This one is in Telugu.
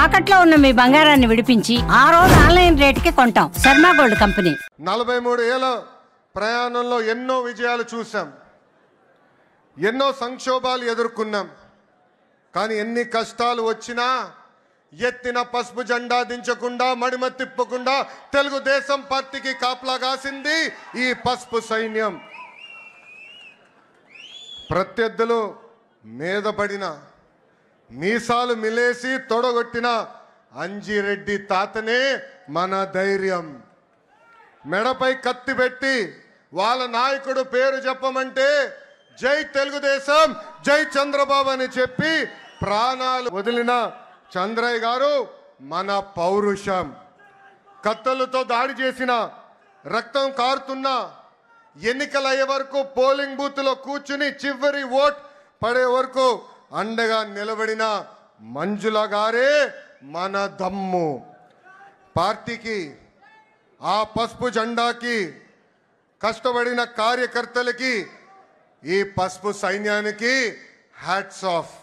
తాకట్లో ఉన్న మీ బంగారాన్ని విడిపించి ఆ రోజు ఆన్లైన్ రేటుకి కొంటాం. Sharma gold company. 43 ఏళ్ల ప్రయాణంలో ఎన్నో విజయాలు చూసాం, ఎన్నో సంక్షోభాలు ఎదుర్కొన్నాం. కానీ ఎన్ని కష్టాలు వచ్చినా ఎత్తిన పసుపు జెండా దించకుండా, మడిమ తిప్పకుండా తెలుగుదేశం పార్టీకి కాపలా కాసింది ఈ పసుపు సైన్యం. ప్రత్యర్థులు మీద పడిన, మీసాలు మిలేసి తొడగొట్టిన అంజిరెడ్డి తాతనే మన ధైర్యం. మెడపై కత్తి పెట్టి వాళ్ళ నాయకుడు పేరు చెప్పమంటే జై తెలుగుదేశం, జై చంద్రబాబు అని చెప్పి ప్రాణాలు వదిలిన చంద్రయ్య గారు మన పౌరుషం. కత్తులతో దాడి చేసిన, రక్తం కారుతున్న, ఎన్నికలయ్యే వరకు పోలింగ్ బూత్లో కూర్చుని చివరి ఓట్ పడే వరకు అండగా నిలబడిన మంజుల గారే మన దమ్ము. పార్టీకి, ఆ పసుపు జెండాకి కష్టపడిన కార్యకర్తలకి, ఈ పసుపు సైన్యానికి హ్యాట్స్ ఆఫ్.